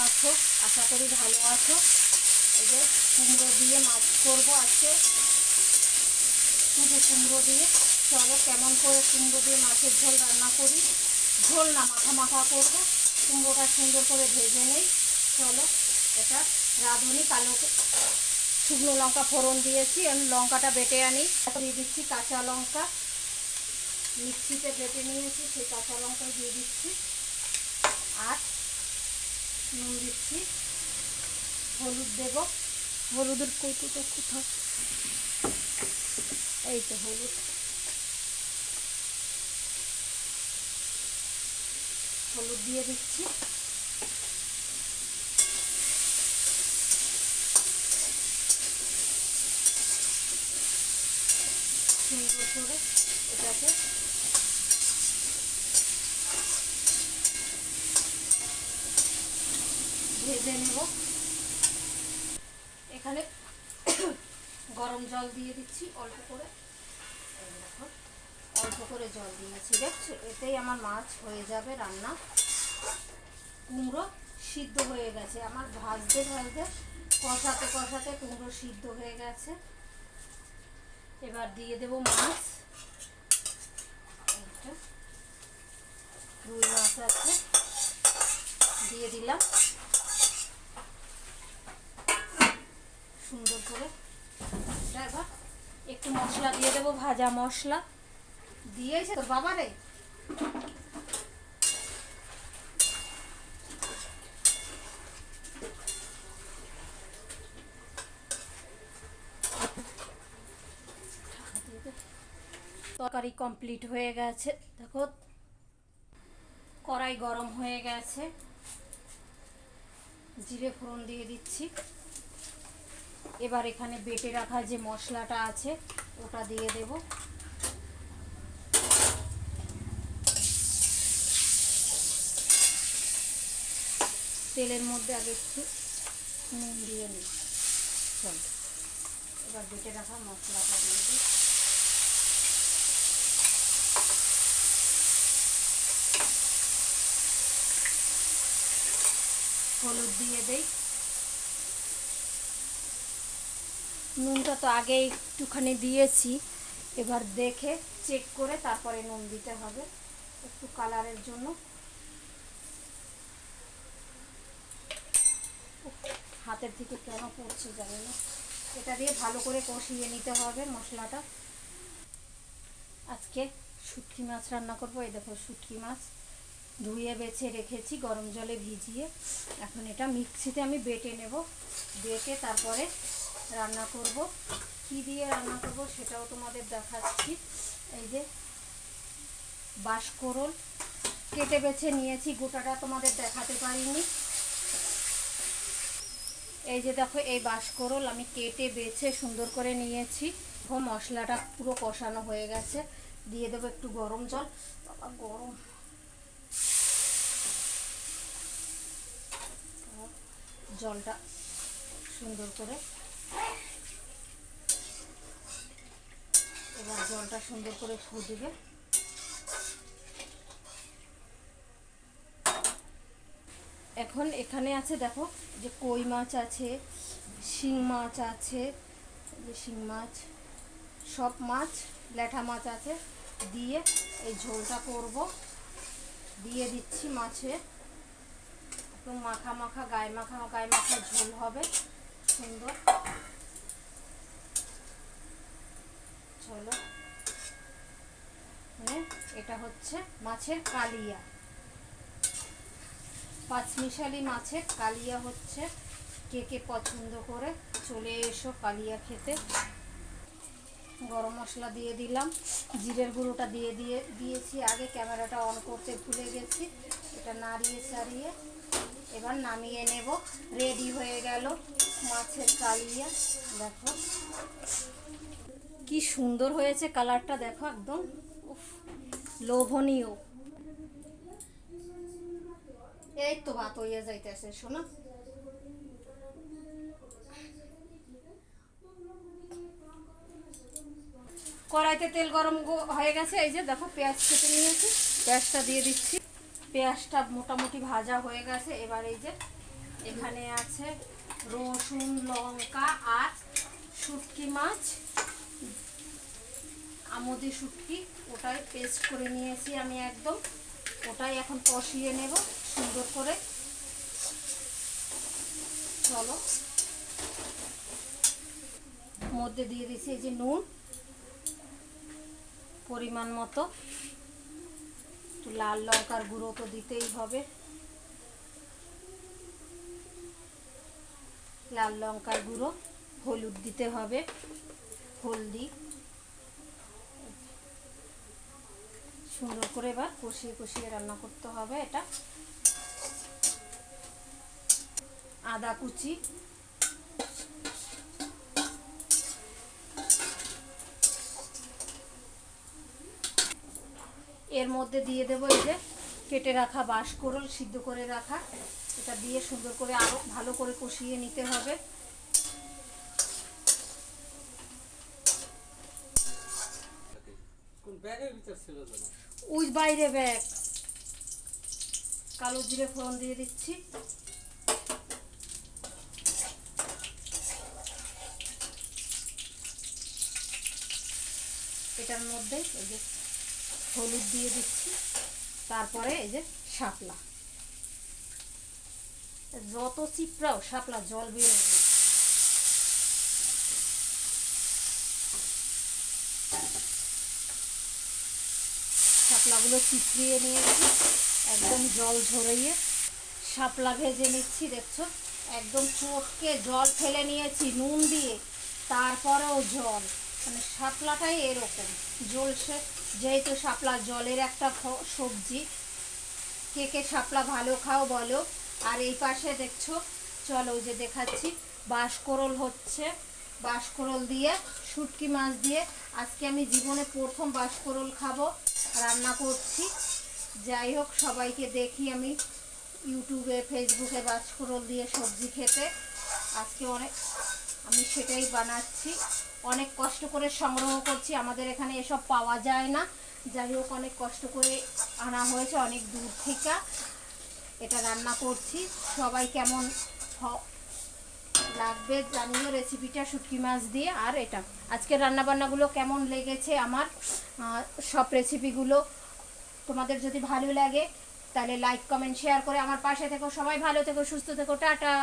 আছো? আশা করি ভালো আছো। এই যে কুমড়ো দিয়ে মাছ করবো আজকে, শুধু কুমড়ো দিয়ে। চলো কেমন করে কুমড়ো দিয়ে মাছের ঝোল রান্না করি। ঝোল না, মাখা মাখা করবো। কুমড়োটা সুন্দর করে ভেজে নেই। চলো এটা রাঁধুনি। কালো শুকনো লঙ্কা ফোড়ন দিয়েছি, আমি লঙ্কাটা বেটে আনি। দিয়ে দিচ্ছি কাঁচা লঙ্কা, মিক্সিতে বেটে নিয়েছি, সেই কাঁচা লঙ্কা দিয়ে দিচ্ছি। আর নুন দিচ্ছি, হলুদ দেব। হলুদের কৌটোটা কোথাও, এই তো হলুদ। হলুদ দিয়ে দিচ্ছি। সুন্দর করে এটাকে ভেজে নেব। এখানে গরম জল দিয়ে দিচ্ছি অল্প করে। দেখো অল্প করে জল দিয়েছি, দেখছো? এতেই আমার মাছ হয়ে যাবে রান্না। কুমড়ো সিদ্ধ হয়ে গেছে আমার, ভাজতে ভাজতে কষাতে কষাতে কুমড়ো সিদ্ধ হয়ে গেছে। এবার দিয়ে দেব মাছ। এইটা রুই মাছ আছে, দিয়ে দিলাম। সুন্দর করে এটা এবার একটু মশলা দিয়ে দেবো, ভাজা মশলা দিয়েছে তোর বাবা রে। তরকারি কমপ্লিট হয়ে গেছে। দেখো কড়াই গরম হয়ে গেছে, জিরে ফোড়ন দিয়ে দিচ্ছি। এবার এখানে বেটে রাখা যে মশলাটা আছে ওটা দিয়ে দেব। তেলের মধ্যে আগে একটু নুন দিয়ে নিই। চল এবার বেটে রাখা মশলাটা দিয়ে দিই। হলুদ দিয়ে দেই। নুনটা তো আগে একটুখানি দিয়েছি, এবার দেখে চেক করে তারপরে নুন দিতে হবে একটু কালারের জন্য। হাতের থেকে কেন পড়ছে জানি না। এটা দিয়ে ভালো করে কষিয়ে নিতে হবে মশলাটা। আজকে শুটকি মাছ রান্না করবো। এই দেখো শুটকি মাছ ধুয়ে বেছে রেখেছি গরম জলে ভিজিয়ে। এখন এটা মিক্সিতে আমি বেটে নেব, বেটে তারপরে রান্না করব। কি দিয়ে রান্না করব সেটাও তোমাদের দেখাচ্ছি। এই যে বাঁশকরল কেটে বেছে নিয়েছি, গোটাটা তোমাদের দেখাতে পারিনি। এই যে দেখো এই বাঁশকরল আমি কেটে বেছে সুন্দর করে নিয়েছি। মশলাটা পুরো কষানো হয়ে গেছে, দিয়ে দেবো একটু গরম জল। বাবা গরম, জলটা সুন্দর করে, এবার জলটা সুন্দর করে ফুটবে। এখন এখানে আছে দেখো যে কই মাছ আছে, শিং মাছ আছে, যে শিং মাছ, সব মাছ, ল্যাঠা মাছ আছে, দিয়ে এই ঝোলটা করব। দিয়ে দিচ্ছি মাছে, একদম মাখা মাখা গায়ে মাখা ঝোল হবে সুন্দর। চলো মানে এটা হচ্ছে মাছের কালিয়া, পাঁচমিশালি মাছের কালিয়া হচ্ছে। কে কে পছন্দ করে চলে এসো কালিয়া খেতে। গরম মশলা দিয়ে দিলাম, জিরের গুঁড়োটা দিয়েছি আগে, ক্যামেরাটা অন করতে ভুলে গেছি। এটা নাড়িয়ে চাড়িয়ে এবার নামিয়ে নেব। রেডি হয়ে গেল মাছের কালিয়া। দেখো কি সুন্দর হয়েছে কালারটা, দেখো একদম লোভনীয়। এই তো ভাত হইয়া যাইতেছে শোনো। কড়াইতে তেল গরম হয়ে গেছে। এই যে দেখো পেঁয়াজ কেটে নিয়েছি, পেঁয়াজটা দিয়ে দিচ্ছি। পেঁয়াজটা মোটামুটি ভাজা হয়ে গেছে। এবার এই যে এখানে আছে রসুন, লঙ্কা আর শুটকি মাছ, আমুদি শুটকি, ওটাই পেস্ট করে নিয়েছি আমি একদম। ওটাই এখন কষিয়ে নেব সুন্দর করে। চলো, মধ্যে দিয়ে দিয়েছি এই যে নুন পরিমাণ মতো, একটু লাল লঙ্কার গুঁড়ো তো দিতেই হবে, লাল লঙ্কার গুঁড়ো, হলুদ দিতে হবে, হলদি। সুন্দর করে এবার কষিয়ে কষিয়ে রান্না করতে হবে এটা। আদা কুচি, এর মধ্যে দিয়ে দেবো এই যে কেটে রাখা বাঁশকরল সিদ্ধ করে রাখা, এটা দিয়ে সুন্দর করে আরো ভালো করে কষিয়ে নিতে হবে। ওই বাইরে ব্যাগ, কালো জিরে ফোড়ন দিয়ে দিচ্ছি, এটার মধ্যে এই যে হলুদ দিয়ে দিচ্ছি, তারপরে এই যে শাপলা, যত চিপড়াও শাপলা জল বেরোবে। শাপলাগুলো চিপড়িয়ে নিয়েছি একদম জল ঝরিয়ে, শাপলা ভেজে নিচ্ছি, দেখছো একদম চটকে জল ফেলে নিয়েছি নুন দিয়ে, তারপরেও জল, মানে শাপলাটাই এরকম জলসে, যেহেতু শাপলা জলের একটা সবজি, কে কে শাপলা ভালো খাও বলো। আর এই পাশে দেখছো, চলো ওই যে দেখাচ্ছি, বাঁশকরল হচ্ছে, বাঁশকরল দিয়ে শুটকি মাছ দিয়ে আজকে আমি জীবনে প্রথম বাঁশকরল খাবো, রান্না করছি। যাই হোক, সবাইকে দেখি আমি ইউটিউবে ফেসবুকে বাঁশকরল দিয়ে সবজি খেতে, আজকে আমি সেটাই বানাচ্ছি। অনেক কষ্ট করে সংগ্রহ করছি, আমাদের এখানে এসব পাওয়া যায় না। যাই হোক, অনেক কষ্ট করে আনা হয়েছে অনেক দূর থেকে, এটা রান্না করছি। সবাই কেমন লাগবে জানিও রেসিপিটা, শুটকি মাছ দিয়ে। আর এটা আজকে রান্নাবান্নাগুলো কেমন লেগেছে আমার, সব রেসিপিগুলো তোমাদের যদি ভালো লাগে তাহলে লাইক কমেন্ট শেয়ার করে আমার পাশে থেকো। সবাই ভালো থেকো, সুস্থ থেকো, টাটা।